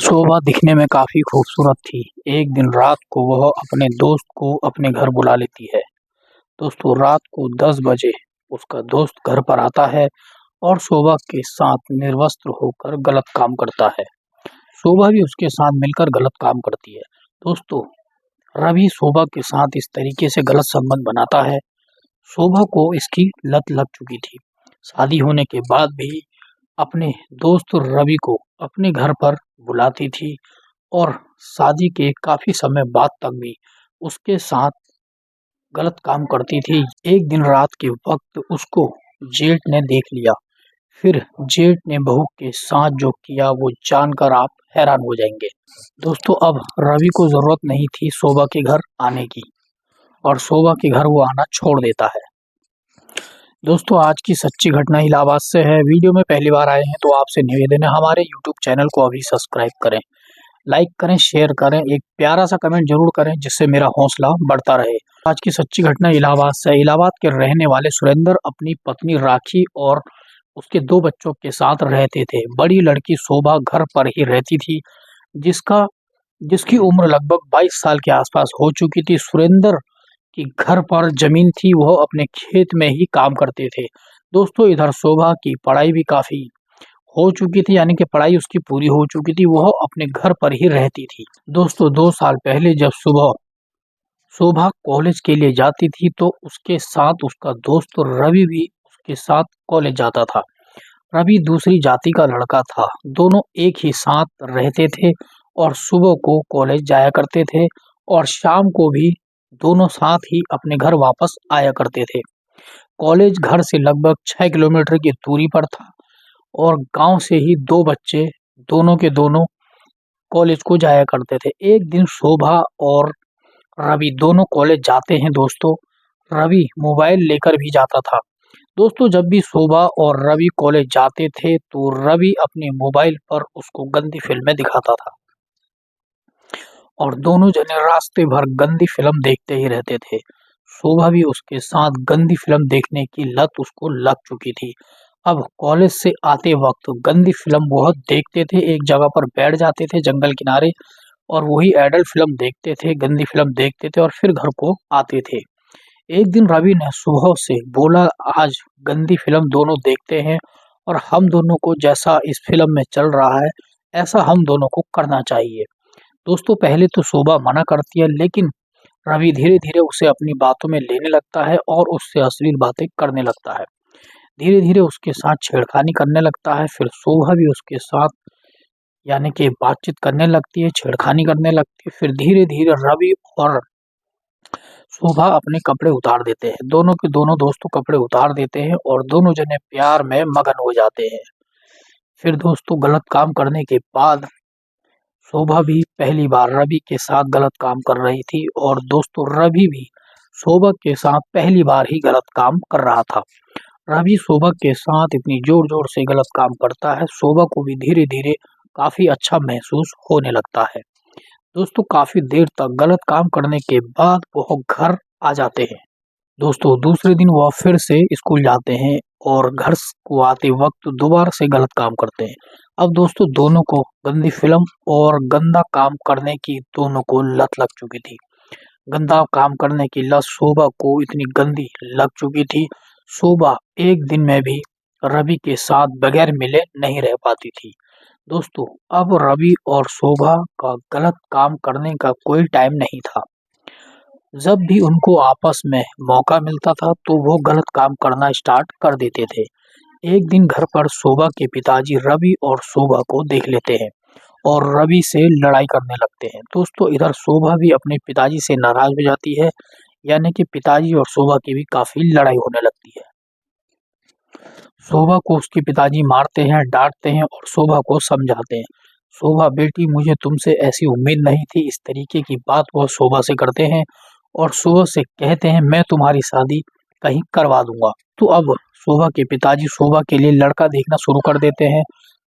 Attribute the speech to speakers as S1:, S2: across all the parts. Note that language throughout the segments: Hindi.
S1: शोभा दिखने में काफ़ी खूबसूरत थी। एक दिन रात को वह अपने दोस्त को अपने घर बुला लेती है। दोस्तों, रात को 10 बजे उसका दोस्त घर पर आता है और शोभा के साथ निर्वस्त्र होकर गलत काम करता है। शोभा भी उसके साथ मिलकर गलत काम करती है। दोस्तों, रवि शोभा के साथ इस तरीके से गलत संबंध बनाता है। शोभा को इसकी लत लग चुकी थी। शादी होने के बाद भी अपने दोस्त रवि को अपने घर पर बुलाती थी और शादी के काफ़ी समय बाद तक भी उसके साथ गलत काम करती थी। एक दिन रात के वक़्त उसको जेठ ने देख लिया। फिर जेठ ने बहू के साथ जो किया वो जानकर आप हैरान हो जाएँगे। दोस्तों, अब रवि को ज़रूरत नहीं थी शोभा के घर आने की और शोभा के घर वो आना छोड़ देता है। दोस्तों, आज की सच्ची घटना इलाहाबाद से है। वीडियो में पहली बार आए हैं तो आपसे निवेदन है हमारे यूट्यूब चैनल को अभी सब्सक्राइब करें, लाइक करें, शेयर करें, एक प्यारा सा कमेंट जरूर करें जिससे मेरा हौसला बढ़ता रहे। आज की सच्ची घटना इलाहाबाद से है। इलाहाबाद के रहने वाले सुरेंद्र अपनी पत्नी राखी और उसके 2 बच्चों के साथ रहते थे। बड़ी लड़की शोभा घर पर ही रहती थी, जिसका जिसकी उम्र लगभग 22 साल के आसपास हो चुकी थी। सुरेंद्र कि घर पर ज़मीन थी, वह अपने खेत में ही काम करते थे। दोस्तों, इधर शोभा की पढ़ाई भी काफ़ी हो चुकी थी, यानी कि पढ़ाई उसकी पूरी हो चुकी थी, वह अपने घर पर ही रहती थी। दोस्तों, 2 साल पहले जब शोभा कॉलेज के लिए जाती थी, तो उसके साथ उसका दोस्त रवि भी उसके साथ कॉलेज जाता था। रवि दूसरी जाति का लड़का था। दोनों एक ही साथ रहते थे और सुबह को कॉलेज जाया करते थे और शाम को भी दोनों साथ ही अपने घर वापस आया करते थे। कॉलेज घर से लगभग 6 किलोमीटर की दूरी पर था और गांव से ही 2 बच्चे दोनों के दोनों कॉलेज को जाया करते थे। एक दिन शोभा और रवि दोनों कॉलेज जाते हैं। दोस्तों, रवि मोबाइल लेकर भी जाता था। दोस्तों, जब भी शोभा और रवि कॉलेज जाते थे तो रवि अपने मोबाइल पर उसको गंदी फिल्में दिखाता था और दोनों जने रास्ते भर गंदी फिल्म देखते ही रहते थे। शोभा भी उसके साथ गंदी फिल्म देखने की लत उसको लग चुकी थी। अब कॉलेज से आते वक्त गंदी फिल्म बहुत देखते थे, एक जगह पर बैठ जाते थे जंगल किनारे और वही एडल्ट फिल्म देखते थे, गंदी फिल्म देखते थे और फिर घर को आते थे। एक दिन रवि ने सुबह से बोला, आज गंदी फिल्म दोनों देखते हैं और हम दोनों को जैसा इस फिल्म में चल रहा है ऐसा हम दोनों को करना चाहिए। दोस्तों, पहले तो शोभा मना करती है, लेकिन रवि धीरे धीरे उसे अपनी बातों में लेने लगता है और उससे अश्लील बातें करने लगता है। धीरे धीरे उसके साथ छेड़खानी करने लगता है। फिर शोभा भी उसके साथ यानी कि बातचीत करने लगती है, छेड़खानी करने लगती है। फिर धीरे धीरे रवि और शोभा अपने कपड़े उतार देते हैं। दोनों के दोनों दोस्तों कपड़े उतार देते हैं और दोनों जने प्यार में मगन हो जाते हैं। फिर दोस्तों, गलत काम करने के बाद शोभा भी पहली बार रवि के साथ गलत काम कर रही थी और दोस्तों, रवि भी शोभा के साथ पहली बार ही गलत काम कर रहा था। रवि शोभा के साथ इतनी जोर जोर से गलत काम करता है, शोभा को भी धीरे धीरे काफी अच्छा महसूस होने लगता है। दोस्तों, काफी देर तक गलत काम करने के बाद वो घर आ जाते हैं। दोस्तों, दूसरे दिन वह फिर से स्कूल जाते हैं और घर को आते वक्त दोबारा से गलत काम करते हैं। अब दोस्तों, दोनों को गंदी फिल्म और गंदा काम करने की दोनों को लत लग चुकी थी। गंदा काम करने की लत शोभा को इतनी गंदी लग चुकी थी, शोभा एक दिन में भी रवि के साथ बगैर मिले नहीं रह पाती थी। दोस्तों, अब रवि और शोभा का गलत काम करने का कोई टाइम नहीं था। जब भी उनको आपस में मौका मिलता था तो वो गलत काम करना स्टार्ट कर देते थे। एक दिन घर पर शोभा के पिताजी रवि और शोभा को देख लेते हैं और रवि से लड़ाई करने लगते हैं। दोस्तों, इधर शोभा भी अपने पिताजी से नाराज हो जाती है, यानी कि पिताजी और शोभा की भी काफी लड़ाई होने लगती है। शोभा को उसके पिताजी मारते हैं, डांटते हैं और शोभा को समझाते हैं। शोभा, बेटी, मुझे तुमसे ऐसी उम्मीद नहीं थी। इस तरीके की बात वह शोभा से करते हैं और शोभा से कहते हैं, मैं तुम्हारी शादी कहीं करवा दूंगा। तो अब शोभा के पिताजी शोभा के लिए लड़का देखना शुरू कर देते हैं।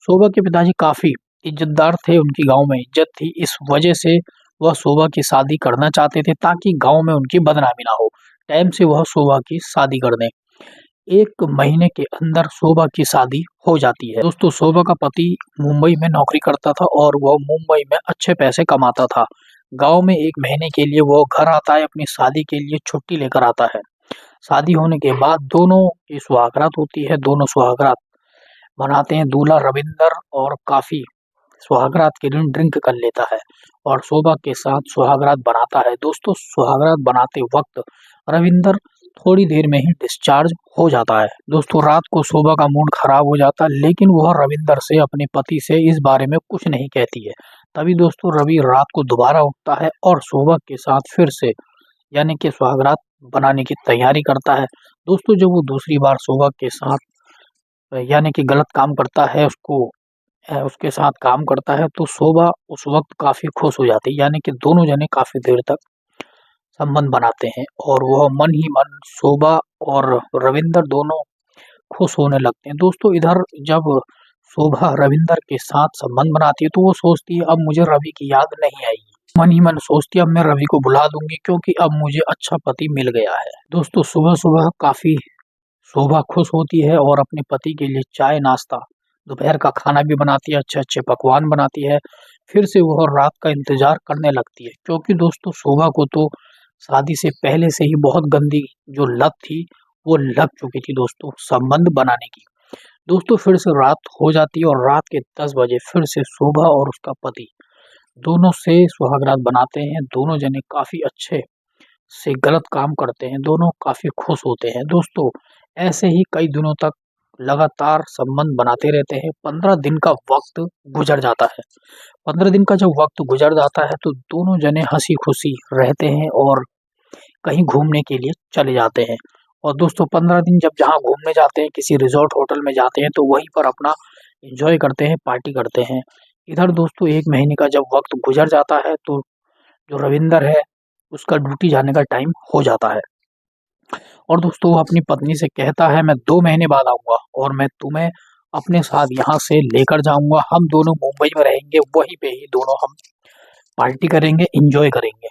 S1: शोभा के पिताजी काफी इज्जतदार थे, उनकी गांव में इज्जत थी, इस वजह से वह शोभा की शादी करना चाहते थे ताकि गांव में उनकी बदनामी ना हो। टाइम से वह शोभा की शादी कर दें। 1 महीने के अंदर शोभा की शादी हो जाती है। दोस्तों शोभा का पति मुंबई में नौकरी करता था और वह मुंबई में अच्छे पैसे कमाता था। गाँव में 1 महीने के लिए वो घर आता है, अपनी शादी के लिए छुट्टी लेकर आता है। शादी होने के बाद दोनों की सुहागरात होती है, दोनों सुहागरात मनाते हैं। दूल्हा रविंदर और काफ़ी सुहागरात के दिन ड्रिंक कर लेता है और शोभा के साथ सुहागरात बनाता है। दोस्तों सुहागरात बनाते वक़्त रविंदर थोड़ी देर में ही डिस्चार्ज हो जाता है। दोस्तों रात को शोभा का मूड खराब हो जाता है, लेकिन वह रविंदर से अपने पति से इस बारे में कुछ नहीं कहती है। तभी दोस्तों रवि रात को दोबारा उठता है और शोभा के साथ फिर से यानी कि सुहागरात बनाने की तैयारी करता है। दोस्तों जब वो दूसरी बार शोभा के साथ यानी कि गलत काम करता है, उसके साथ काम करता है, तो शोभा उस वक़्त काफ़ी खुश हो जाती है, यानी कि दोनों जने काफ़ी देर तक संबंध बनाते हैं और वह मन ही मन शोभा और रविंदर दोनों खुश होने लगते हैं। दोस्तों इधर जब शोभा रविंदर के साथ संबंध बनाती है तो वो सोचती है अब मुझे रवि की याद नहीं आएगी। मन ही मन सोचती है अब मैं रवि को बुला दूँगी क्योंकि अब मुझे अच्छा पति मिल गया है। दोस्तों सुबह-सुबह काफ़ी शोभा खुश होती है और अपने पति के लिए चाय नाश्ता, दोपहर का खाना भी बनाती है, अच्छे-अच्छे पकवान बनाती है। फिर से वह रात का इंतज़ार करने लगती है क्योंकि दोस्तों शोभा को तो शादी से पहले से ही बहुत गंदी जो लत थी, वो लग चुकी थी दोस्तों संबंध बनाने की। दोस्तों फिर से रात हो जाती है और रात के 10 बजे फिर से शोभा और उसका पति दोनों से सुहागरात बनाते हैं। दोनों जने काफ़ी अच्छे से गलत काम करते हैं, दोनों काफ़ी खुश होते हैं। दोस्तों ऐसे ही कई दिनों तक लगातार संबंध बनाते रहते हैं। 15 दिन का वक़्त गुज़र जाता है। 15 दिन का जब वक़्त गुज़र जाता है तो दोनों जने हँसी-खुशी रहते हैं और कहीं घूमने के लिए चले जाते हैं। और दोस्तों 15 दिन जब जहाँ घूमने जाते हैं, किसी रिज़ॉर्ट होटल में जाते हैं तो वहीं पर अपना एन्जॉय करते हैं, पार्टी करते हैं। इधर दोस्तों 1 महीने का जब वक़्त गुज़र जाता है तो जो रविंदर है, उसका ड्यूटी जाने का टाइम हो जाता है। और दोस्तों वो अपनी पत्नी से कहता है मैं 2 महीने बाद आऊँगा और मैं तुम्हें अपने साथ यहाँ से लेकर जाऊँगा। हम दोनों मुंबई में रहेंगे, वहीं पे ही दोनों हम पार्टी करेंगे, एन्जॉय करेंगे।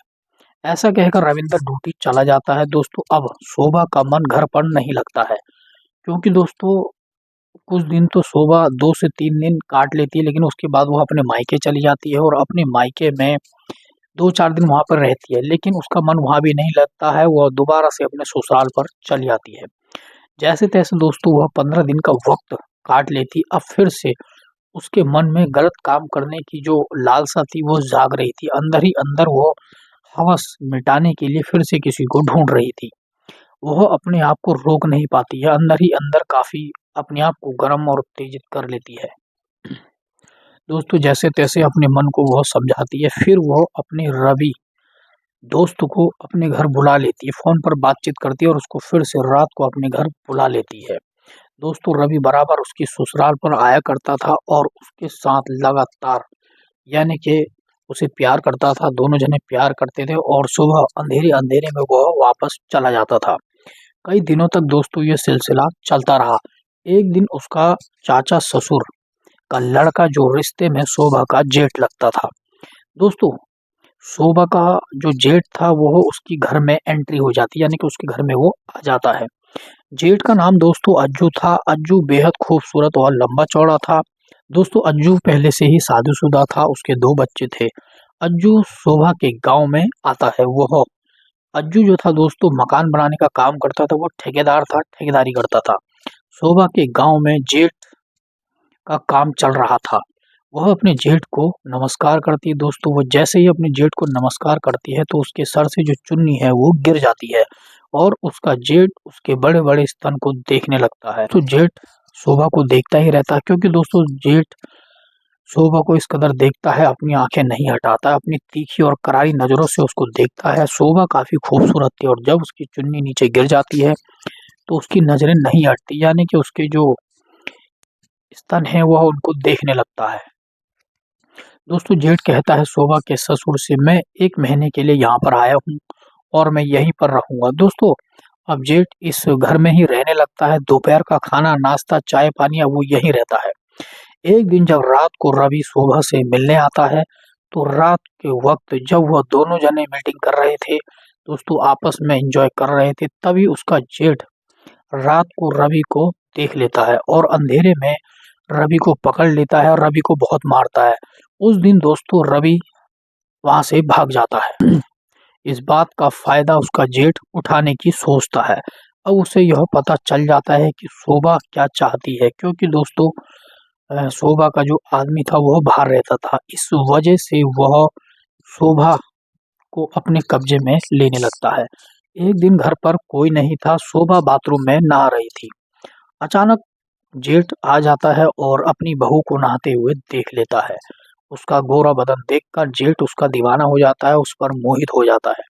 S1: ऐसा कहकर रविंदर ड्यूटी चला जाता है। दोस्तों अब शोभा का मन घर पर नहीं लगता है क्योंकि दोस्तों कुछ दिन तो शोभा 2 से 3 दिन काट लेती है, लेकिन उसके बाद वो अपने मायके चली जाती है और अपने मायके में 2-4 दिन वहाँ पर रहती है, लेकिन उसका मन वहाँ भी नहीं लगता है, वह दोबारा से अपने ससुराल पर चली आती है। जैसे-तैसे दोस्तों वह 15 दिन का वक़्त काट लेती, अब फिर से उसके मन में गलत काम करने की जो लालसा थी वो जाग रही थी। अंदर ही अंदर वो हवस मिटाने के लिए फिर से किसी को ढूँढ रही थी। वह अपने आप को रोक नहीं पाती है, अंदर ही अंदर काफ़ी अपने आप को गरम और उत्तेजित कर लेती है। दोस्तों जैसे-तैसे अपने मन को वह समझाती है, फिर वह अपने रवि दोस्त को अपने घर बुला लेती है, फ़ोन पर बातचीत करती है और उसको फिर से रात को अपने घर बुला लेती है। दोस्तों रवि बराबर उसकी ससुराल पर आया करता था और उसके साथ लगातार यानी कि उसे प्यार करता था, दोनों जने प्यार करते थे और सुबह अंधेरे-अंधेरे में वह वापस चला जाता था। कई दिनों तक दोस्तों ये सिलसिला चलता रहा। एक दिन उसका चाचा ससुर का लड़का जो रिश्ते में शोभा का जेठ लगता था। दोस्तों शोभा का जो जेठ था वो उसकी घर में एंट्री हो जाती है यानी कि उसके घर में वो आ जाता है। जेठ का नाम दोस्तों अज्जू था। अज्जू बेहद खूबसूरत और लंबा-चौड़ा था। दोस्तों अज्जू पहले से ही शादीशुदा था, उसके 2 बच्चे थे। अज्जू शोभा के गाँव में आता है। वह अज्जू जो था दोस्तों मकान बनाने का काम करता था, वो ठेकेदार था, ठेकेदारी करता था। शोभा के गाँव में जेठ का काम चल रहा था। वह अपने जेठ को नमस्कार करती है दोस्तों, वो जैसे ही अपने जेठ को नमस्कार करती है तो उसके सर से जो चुन्नी है वो गिर जाती है और उसका जेठ उसके बड़े-बड़े स्तन को देखने लगता है। तो जेठ शोभा को देखता ही रहता है क्योंकि दोस्तों जेठ शोभा को इस कदर देखता है, अपनी आँखें नहीं हटाता है, अपनी तीखी और करारी नज़रों से उसको देखता है। शोभा काफ़ी खूबसूरत थी और जब उसकी चुन्नी नीचे गिर जाती है, तो उसकी नज़रें नहीं हटती यानी कि उसके जो स्तन हैं वह उनको देखने लगता है। दोस्तों जेठ कहता है शोभा के ससुर से मैं 1 महीने के लिए यहाँ पर आया हूँ और मैं यहीं पर रहूँगा। दोस्तों अब जेठ इस घर में ही रहने लगता है, दोपहर का खाना, नाश्ता, चाय-पानी अब वो यहीं रहता है। एक दिन जब रात को रवि शोभा से मिलने आता है, तो रात के वक़्त जब वह दोनों जने मीटिंग कर रहे थे, दोस्तों आपस में एन्जॉय कर रहे थे, तभी उसका जेठ रात को रवि को देख लेता है और अंधेरे में रवि को पकड़ लेता है और रवि को बहुत मारता है। उस दिन दोस्तों रवि वहां से भाग जाता है। इस बात का फायदा उसका जेठ उठाने की सोचता है। अब उसे यह पता चल जाता है कि शोभा क्या चाहती है, क्योंकि दोस्तों शोभा का जो आदमी था वह बाहर रहता था। इस वजह से वह शोभा को अपने कब्जे में लेने लगता है। एक दिन घर पर कोई नहीं था, शोभा बाथरूम में नहा रही थी। अचानक जेठ आ जाता है और अपनी बहू को नहाते हुए देख लेता है। उसका गोरा बदन देखकर जेठ उसका दीवाना हो जाता है, उस पर मोहित हो जाता है।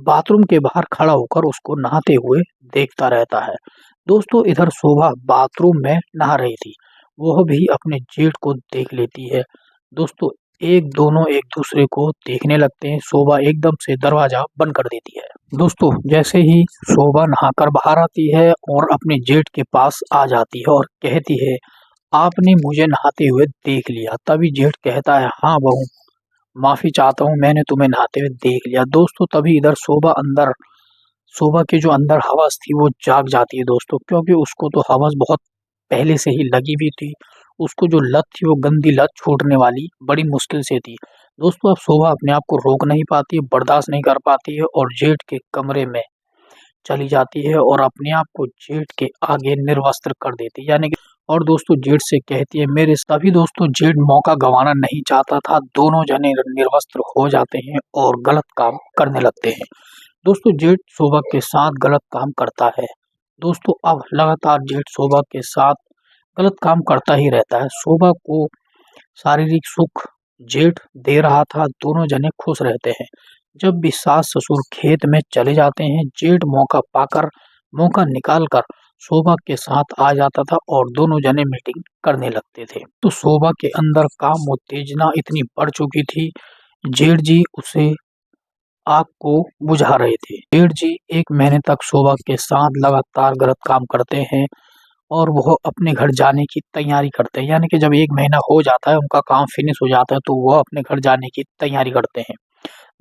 S1: बाथरूम के बाहर खड़ा होकर उसको नहाते हुए देखता रहता है। दोस्तों इधर शोभा बाथरूम में नहा रही थी, वह भी अपने जेठ को देख लेती है। दोस्तों दोनों एक दूसरे को देखने लगते हैं। शोभा एकदम से दरवाजा बंद कर देती है। दोस्तों जैसे ही शोभा नहाकर बाहर आती है और अपने जेठ के पास आ जाती है और कहती है, आपने मुझे नहाते हुए देख लिया। तभी जेठ कहता है, हाँ बहू, माफी चाहता हूँ, मैंने तुम्हें नहाते हुए देख लिया। दोस्तों तभी इधर शोभा के जो अंदर हवस थी वो जाग जाती है दोस्तों, क्योंकि उसको तो हवस बहुत पहले से ही लगी भी थी। उसको जो लत थी वो गंदी लत छूटने वाली बड़ी मुश्किल से थी। दोस्तों अब शोभा अपने आप को रोक नहीं पाती है, बर्दाश्त नहीं कर पाती है और जेठ के कमरे में चली जाती है और अपने आप को जेठ के आगे निर्वस्त्र कर देती है, यानी कि और दोस्तों जेठ से कहती है मेरे। तभी दोस्तों जेठ मौका गंवाना नहीं चाहता था, दोनों जने निर्वस्त्र हो जाते हैं और गलत काम करने लगते हैं। दोस्तों जेठ शोभा के साथ गलत काम करता है। दोस्तों अब लगातार जेठ शोभा के साथ गलत काम करता ही रहता है। शोभा को शारीरिक सुख जेठ दे रहा था, दोनों जने खुश रहते हैं। जब भी सास ससुर खेत में चले जाते हैं, जेठ मौका निकाल कर शोभा के साथ आ जाता था और दोनों जने मीटिंग करने लगते थे। तो शोभा के अंदर काम उत्तेजना इतनी बढ़ चुकी थी, जेठ जी उसे आग को बुझा रहे थे। जेठ जी 1 महीने तक शोभा के साथ लगातार गलत काम करते हैं और वो अपने घर जाने की तैयारी करते हैं, यानी कि जब 1 महीना हो जाता है, उनका काम फिनिश हो जाता है, तो वह अपने घर जाने की तैयारी करते हैं।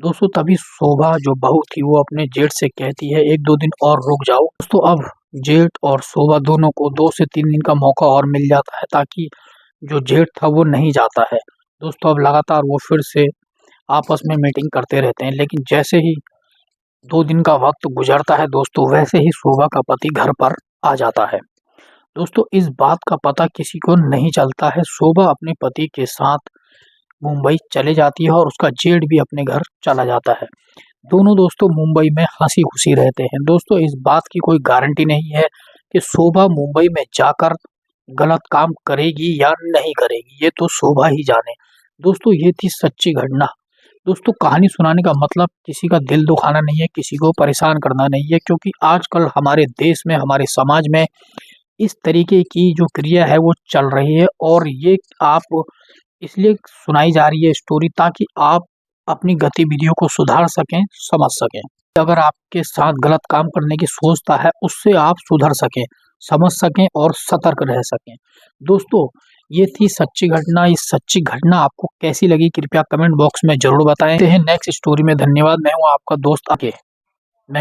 S1: दोस्तों तभी शोभा जो बहू थी वो अपने जेठ से कहती है, 1-2 दिन और रुक जाओ। दोस्तों अब जेठ और शोभा दोनों को 2 से 3 दिन का मौका और मिल जाता है, ताकि जो जेठ था वो नहीं जाता है। दोस्तों अब लगातार वो फिर से आपस में मीटिंग करते रहते हैं, लेकिन जैसे ही 2 दिन का वक्त गुजरता है दोस्तों, वैसे ही शोभा का पति घर पर आ जाता है। दोस्तों इस बात का पता किसी को नहीं चलता है। शोभा अपने पति के साथ मुंबई चले जाती है और उसका जेठ भी अपने घर चला जाता है। दोनों दोस्तों मुंबई में हंसी खुशी रहते हैं। दोस्तों इस बात की कोई गारंटी नहीं है कि शोभा मुंबई में जाकर गलत काम करेगी या नहीं करेगी, ये तो शोभा ही जाने। दोस्तों ये थी सच्ची घटना। दोस्तों कहानी सुनाने का मतलब किसी का दिल दुखाना नहीं है, किसी को परेशान करना नहीं है, क्योंकि आजकल हमारे देश में, हमारे समाज में इस तरीके की जो क्रिया है वो चल रही है और ये आप इसलिए सुनाई जा रही है स्टोरी, ताकि आप अपनी गतिविधियों को सुधार सकें, समझ सकें। अगर आपके साथ गलत काम करने की सोचता है, उससे आप सुधर सकें, समझ सकें और सतर्क रह सकें। दोस्तों ये थी सच्ची घटना। इस सच्ची घटना आपको कैसी लगी कृपया कमेंट बॉक्स में जरूर बताएं। नेक्स्ट स्टोरी में। धन्यवाद। मैं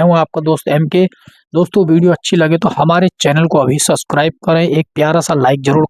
S1: हूं आपका दोस्त MK। दोस्तों वीडियो अच्छी लगे तो हमारे चैनल को अभी सब्सक्राइब करें, एक प्यारा सा लाइक जरूर